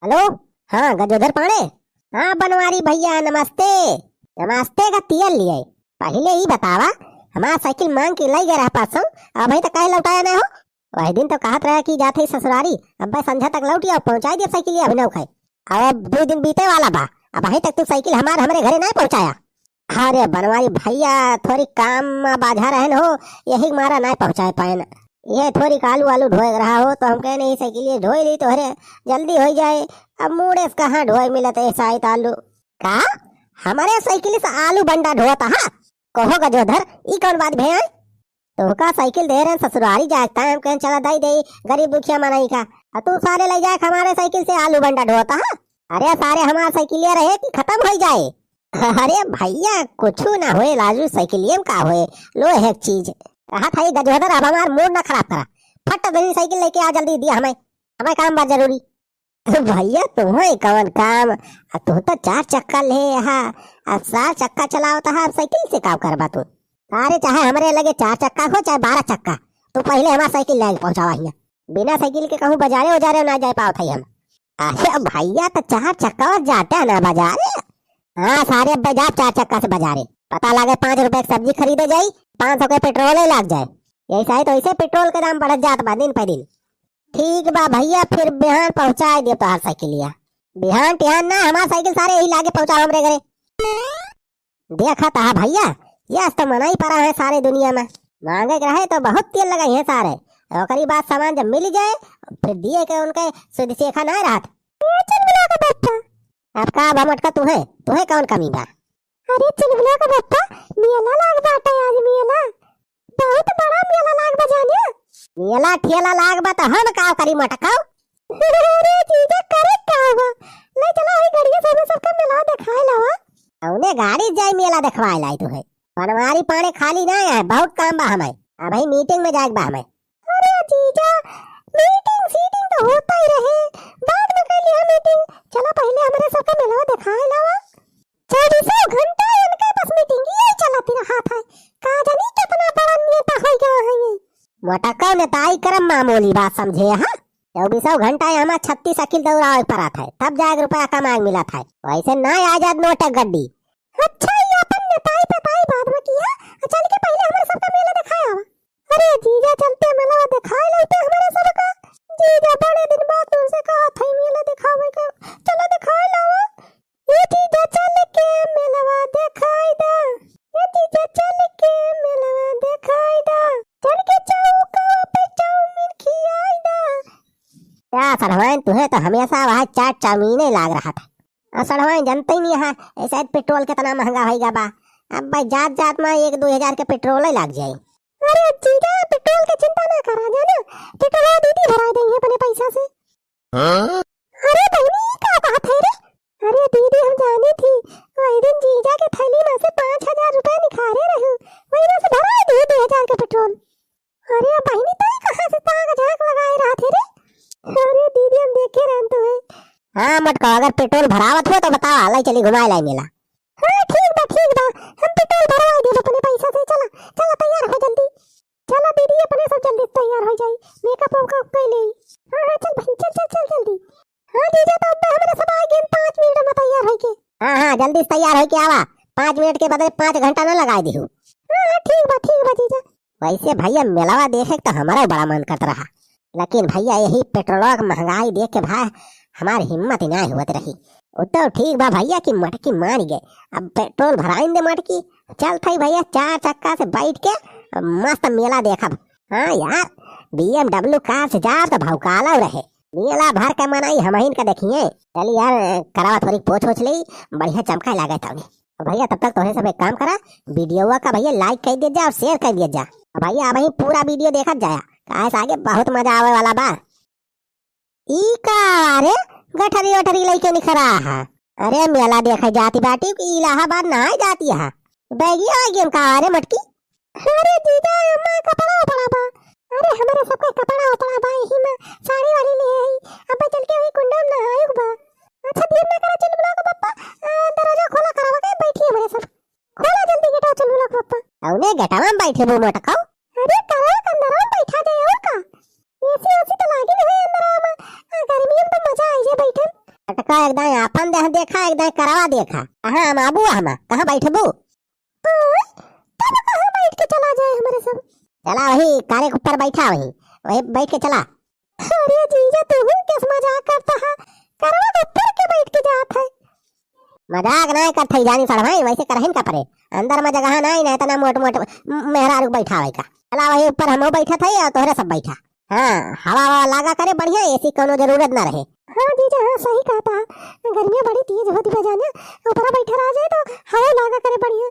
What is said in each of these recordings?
Hello. हाँ गजोधर पाणे। हाँ बनवारी भैया नमस्ते। नमस्ते का तियल लिए। पहले ही बतावा, हमारा साइकिल मांग के लाई गया परसों, अभी तक कहे लौटाया नहीं हो। वही दिन तो कहत रहा कि जाते ही ससुरारी, अब भाई संध्या तक लौटी और पहुंचाई दिया साइकिल अभिनव खाई। अब 2 दिन बीते वाला बा, अब अभी तक तू साइकिल हमारे घरे नहीं पहुंचाया। अरे बनवारी भैया थोड़ी काम में बाझा रहन हो, यही मारा नहीं पहुंचा पाए। ये थोड़ी आलू आलू ढोए रहा हो तो हम कहे नहीं साइकिल ढोई ली तो अरे जल्दी हो जाए। अब मुड़े कहाँ ढोए मिलत ऐसा आलू का हमारे साइकिल से आलू बंडा ढोता हा। कहो गजोधर ई कौन बात भैया, तो का साइकिल दे रहे ससुरारी जाता है, हम कहें चला दई दे गरीब दुखिया मनाई का, तू सारे ले जाए हमारे साइकिल से आलू बंडा ढोता हा। अरे सारे हमारे साइकिलिया रहे कि खत्म हो जाए। अरे भैया कुछ ना होए लाजू साइकिलियम का होए लो है एक चीज कहा था गजोधर, अब हमारा मूड ना खराब करा, फट दही साइकिल लेके आ जल्दी दिया हमें, हमें काम बात जरूरी। भैया तुम्हें कौन काम, तू तो 4 चक्का ले यहाँ, अब 4 चक्का चलावता है, साइकिल से काम करवा तू। अरे चाहे हमारे लगे 4 चक्का हो चाहे 12 चक्का, तू पहले हमारा साइकिल ले पहुंचावा हिया। बिना साइकिल के कहूँ बाजारे उजारे ना जा पाओ थे हम। अरे भैया तो 4 चक्का और जाते ना बाजारे। हाँ सारे बाजार 4 चक्का से बाजारे, पता लगे 5 रुपए की सब्जी खरीदे जाई, 500 के पेट्रोल लग जाए। ऐसा है तो ऐसे पेट्रोल के दाम बढ़ जात बा दिन पे दिन। ठीक बा भैया फिर बिहान पहुंचा दियो तो हर साइकिलिया। बिहान टिहान ना हमारा साइकिल सारे यही लागे पहुंचाओ हमरे घरे। देखा था भैया, यह तो मना ही पड़ा है सारे दुनिया में, मांगे रहे तो बहुत तेल लगाई है सारे, और बात सामान जब मिल जाए फिर दिए के उनके सुध सीखा ना रहा। अब का भमटका तुम्हें कौन कमी बा। अरे चिलबुला का बप्पा मेला लाग बाटा आज, मेला बहुत बड़ा मेला लाग बजाने। मेला ठेला लाग बा तो हम का करी मटकाओ। अरे जीजा करे क्या होगा, ले चला ही गाड़ी से सबका मेला दिखाए लावा। औने गाड़ी जाई मेला दिखवाए लाई तुहे, बनवारी पाने खाली ना है, बहुत काम बा हमें, अभी मीटिंग में जाए बा हमें। अरे जीजा मीटिंग सीटिंग तो होता ही रहे, बाद में कर लिया मीटिंग, चला पहले हमारे सबका मेला दिखाए लावा। 24 घंटा इनके बस मीटिंग ही चलाती रहा था, का जानी कितना बड़ा नेता हो गया है ये। मटका ने ताई करम मामूली बात समझे। हाँ 24 घंटा हमारा 36 अकिल दौड़ा पड़ा था, तब जाए रुपया कमाए मिला था, वैसे ना आजाद नोटक गड्डी। अच्छा ये अपन नेताई पे ताई बाद में किया, चल के पहले हमारे सबका मेला दिखाया हुआ। अरे जीजा चलते मेला दिखाए लेते हमारे सबका, जीजा बड़े दिन बाद तुमसे कहा था मेला दिखावे का, चलो दिखाए लावा। ये जीजा चल के मेला दिखाई दा, ये जीजा चल के मेला दिखाई दा, चल के चौका पे चाउमीन खियाई दा। क्या सड़वाइन तुहे तो हमेशा वहाँ चाट चाउमीने लाग रहा था, सड़वाइन जानते ही नहीं है ऐसा पेट्रोल कितना महंगा होगा बा। अब भाई जात जात में 1-2 हजार के पेट्रोल ही लग जाए। अरे जीजा पेट्रोल की चिंता ना करा जाना, पेट्रोल दीदी भरा देंगे अपने पैसा से। हाँ? अरे बहनी क्या बात है रे, अरे दीदी हम जानी थी, वही दिन जीजा के थैली में से 5000 रुपए निकाले रहे, वही में से भरा दिए 2000 का पेट्रोल। अरे बहनी तो कहाँ से ताक झाक लगाए रहा थे रे। अरे दीदी हम देखे रहते तो है। हाँ मटका अगर पेट्रोल भरावत हो तो बताओ, लाई चली घुमाए लाई मेला। हाँ ठीक बा हम पेट्रोल भरवा दे अपने पैसा से। चला चला तैयार हो जल्दी, चला दीदी अपने सब जल्दी तैयार हो जाए, मेकअप वेकअप कर ले। हाँ चल भाई चल चल चल जल्दी। हाँ जीजा तो अब हमारे सब आ गए, 5 मिनट में तैयार हो के। हाँ जल्दी से तैयार हो के आवा, 5 मिनट के बदले 5 घंटा ना लगा दी हूँ। हाँ ठीक बा जीजा। वैसे भैया मेलावा देखे तो हमारा बड़ा मन करता रहा, लेकिन भैया यही पेट्रोल की महंगाई देख के भाई हमारी हिम्मत ही ना हुआ रही। तो ठीक बा भैया की मटकी मान गए, अब पेट्रोल भराइन दे मटकी, चल थई भैया 4 चक्का से बैठ के मस्त मेला देखब। हाँ यार BMW कार से जा तो भौकाला रहे, मेला भर के मनाई हम का देखिए। चल यार करावा थोड़ी पोछ ओछ ली, बढ़िया चमका लगा था भैया। तब तक तोहे सब एक काम करा, वीडियो का भैया लाइक कर दिया जा और शेयर कर दिया जा भैया, अब पूरा वीडियो देखा जाया, काहे आगे बहुत मजा आवे वाला बा। ई का अरे गठरी वठरी लेके निखरा है, अरे मेला देखा जाती बाटी की इलाहाबाद नहाए जाती है, बैगी आ गेम का अरे मटकी। अरे जीजा अम्मा कपड़ा पड़ा बा, अरे हमारे सबका कपड़ा पड़ा बा, यही में साड़ी वाली ले आई, अब चल के वही कुंडम नहाए बा। अच्छा देर ना करा चल बुला को पप्पा, दरवाजा खोला करावा के बैठी हमारे सब, खोला जल्दी गेटा चल बुला को पप्पा। औने गेटा में बैठे वो मटकाओ, अरे करा अंदर बैठा दे और का, ऐसी तो लागी नहीं अंदर में, गर्मी में तो मजा आई है बैठन। लटका एकदम आपन देह देखा एकदम करवा देखा। कहाँ हम आबू हम कहाँ बैठबू? तब कहाँ बैठ के चला जाए हमारे सब? चला वही कारे के ऊपर बैठा वही वही बैठ के चला। अरे जीजा तू किस मजाक करता है? करवा तो ऊपर के बैठ के जात है। मजाक नहीं करते जानी सड़ भाई वैसे करहिन का परे अंदर में जगह नहीं ना तना मोट मोट मेहरारू बैठा है का। चला वही ऊपर हम बैठा थे और तोहरे सब बैठा। हाँ हवा हवा लागा करे बढ़िया ऐसी कोनो जरूरत ना रहे। हाँ जीजा हाँ सही कहता है। गर्मियाँ बड़ी तेज होती बजाना ऊपर बैठा रह जाए तो हवा लागा करे बढ़िया।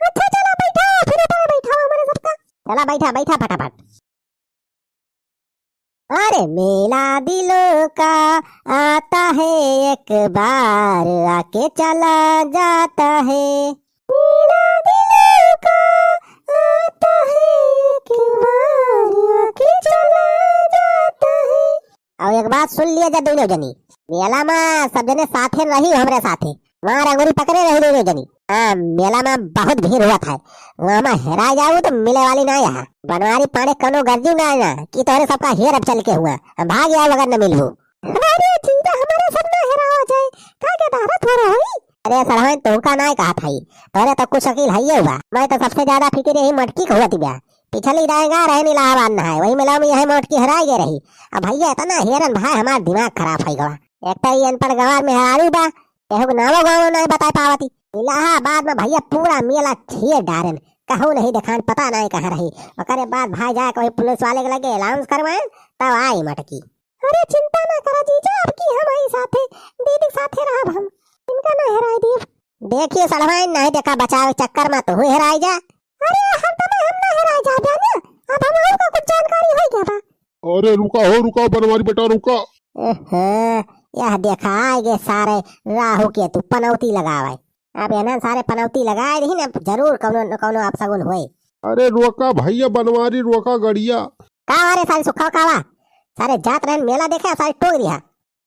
अच्छा चला बैठा फिर ऊपर बैठा हमारे सबका। चला बैठा बैठा फटाफट। अरे मेला दिलों का आता है एक बार आके चला जाता है। मेला दिलों का आता है एक बार आके चला जाता है। और एक बात सुन लिया जा दोनों जनी मेला में सब जने साथे रही हमरे साथे वहाँ रंगोली पकड़े रही दोनों जनी। हाँ मेला में बहुत भीड़ हुआ था वहाँ में हेरा जाऊ तो मिले वाली ना यहाँ बनवारी पाने कनो गर्जी ना आना कि तोहरे सबका हेर अब चल के हुआ भाग जाओ अगर न मिलू। अरे जीजा हमारे सब ना हेरा हो जाए का के दारत हो रहा है। अरे सरहन तो का ना कहा था तोहरे तो कुछ शकील है हुआ मैं तो सबसे ज्यादा फिक्र यही मटकी को हुआ थी ब्याह पिछली रहेगा रहने इलाहाबाद ना है वही मेला में यही मटकी हराई गई रही। अब भैया इतना हेरन भाई हमारा दिमाग खराब है गवा एक तो ये अनपढ़ गवार में हरारू बा केहू नामो गाँव नहीं बता पावती। इलाहाबाद में भैया पूरा मेला थिए डारन कहूँ नहीं दिखान पता नहीं कहाँ रही और बाद भाई जाए कोई पुलिस वाले के लगे अलाउंस करवाए तब आई मटकी। अरे चिंता ना करा जीजा आपकी हम आई साथे दीदी साथे रहा हम इनका ना हेराई दी। देखिए सड़वाइन नहीं देखा बचाव चक्कर में तो हुए हेराई जा। अरे हम तो हम ना हेराई जा ना अब हम को कुछ जानकारी हो गया बा। अरे रुका बनवारी बेटा रुका। यह देखा ये सारे राहु के तू पनौती लगावे अब ना सारे पनौती लगाए रही ना जरूर कौनो न कौनो आप सगुन हुए। अरे रोका भैया बनवारी रोका गड़िया का अरे सारे सुखा कावा सारे जात रहन मेला देखे सारे टोक दिया।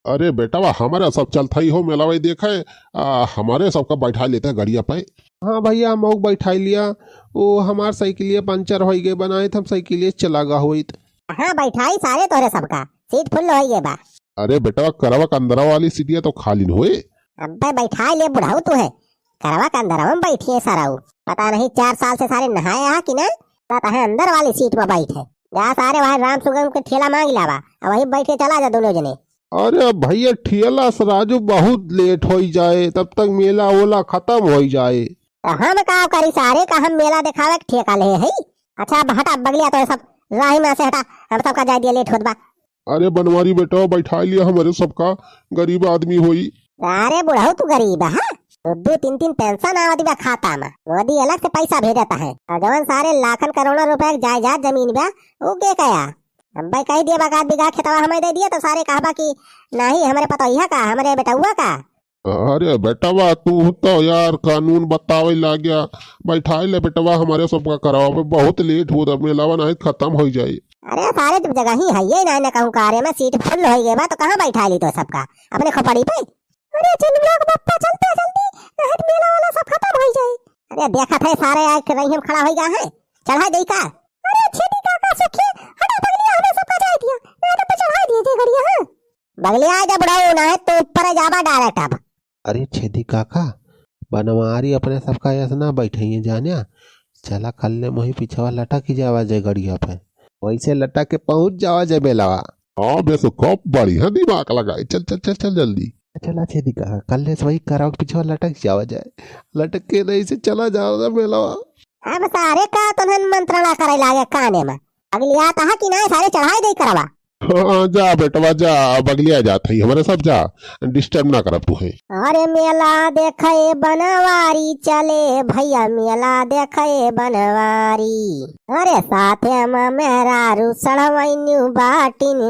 अरे बेटा वाह हमारा सब चलता ही हो मेला वही देखा है हमारे सबका बैठा लेते हैं गड़िया पे। हाँ भैया हम बैठा लिया वो हमार साइकिलिया पंचर हो गए बनाए थे हम साइकिलिया चला गा हुई। हाँ बैठाई सारे तोरे सबका सीट फुल हो गए बा। अरे बेटा करवा कंदरा वाली सीटिया तो खाली न हुए। अब बैठा ले बुढ़ाऊ तू है करवा कंदरा में बैठिए साराऊ पता नहीं 4 साल से सारे नहाए है कि ना पता है अंदर वाली सीट में बैठे जा सारे वहाँ राम सुगम के ठेला मांग लावा और वही बैठ के चला जा दोनों जने। अरे भैया ठेला राजू बहुत लेट हो जाए तब तक मेला ओला खत्म हो जाए। तो हम का करी सारे का हम मेला दिखावे के ठेका ले है। अच्छा हटा बगलिया तो सब राही में से हटा हम सबका जाए दिया लेट होत बा। अरे बनवारी बेटा बैठा लिया हमारे सबका गरीब आदमी हुई। अरे बुढ़ाऊ तू गरीब है 2-3 पेंशन आवती बा खाता में मोदी अलग से पैसा भेजता है और जवन सारे लाखन करोड़ों रुपए जायदाद जमीन बा वो के कया हम भाई कह दिया बाकात बिगा खेतवा हमें दे दिया तो सारे कहबा कि नहीं हमारे पतोहिया का हमारे बेटा हुआ का। अरे बेटवा तू तो यार कानून बतावे ला गया बैठा ले बेटवा हमारे सबका कराओ बहुत लेट हो मेलावा नहीं खत्म हो जाए। अरे सारे तुम जगह ही है ये ना कहूँ कारे में सीट फुल हो गई बा तो कहाँ बैठा ली तो सबका अपने खोपड़ी पे। अरे चल लोग बप्पा चलते जल्दी नहीं मेला वाला सब खत्म हो जाए। अरे देखा थे सारे आके रही हम खड़ा हो गया है चढ़ा दे का। अरे छेदी काका सखी हटा बगलिया हमें सबका जाए दिया मैं तो चढ़ा दिए थे गड़िया। हां बगलिया जा बुढ़ाऊ ना है तो ऊपर जाबा डायरेक्ट अब। अरे छेदी काका बनवारी अपने सबका ऐसा बैठे जाने चला कल ने मोही पीछवा लटक ही जावा जाए गड़िया पे वैसे लटक के पहुंच जावा जाए मेलावा। हाँ बस कब बढ़िया दिमाग लगाए चल चल चल चल जल्दी चला छेदी काका कल ने वही कराओ पीछवा लटक जावा जाए लटक के नहीं से चला जावा मेलावा। अब सारे का तुमन मंत्रणा करे लागे काने में अगली आता है कि ना सारे चढ़ाई दे करवा। हाँ जा बेटवा जा बगलिया जाता ही हमारे सब जा डिस्टर्ब ना करब तू है। अरे मेला देखे बनवारी चले भैया मेला देखे बनवारी अरे साथे में मेहरारू सड़वैन्यू बाटिन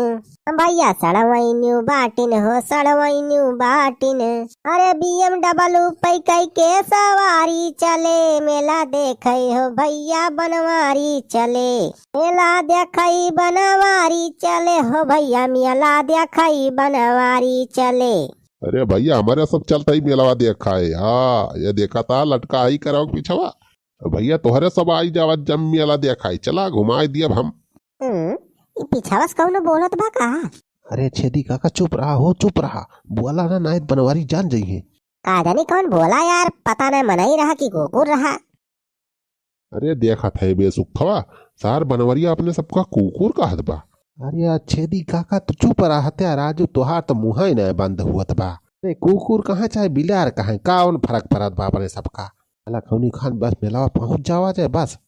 भैया सड़वैन्यू बाटिन हो सड़वैन्यू बाटिन अरे BMW पे कई के सवारी चले मेला देखे हो भैया बनवारी चले मेला देखे बनवारी चले हो भैया मेला देखे बनवारी चले। अरे भैया हमारे सब चलता ही मेलावा देखा है। हाँ ये देखा था लटका ही कराओ पीछवा भैया तोहरे सब आई जावा जम मेला देखा है चला घुमाए दिया हम। पीछावस कौन बोलत बा का। अरे छेदी काका चुप रहा हो, चुप रहा। बोला ना नायत बनवारी जान जाइए। का जानी कौन बोला यार, पता नहीं मन ही रहा कि कुकुर रहा। अरे देखा था बेसुखवा, सार बनवरिया अपने सबका कुकुर का हद बा। अरे यार छेदी काका तो चुप रहा हत्या राजू, तोहार तो मुहा ही नहीं बंद हुआ बा। अरे कुकुर कहाँ चाहे बिलार कहाँ, कौन फर्क पड़त बा अपने सबका। अला खौनी खान बस मेलावा पहुंच जावा जाए बस।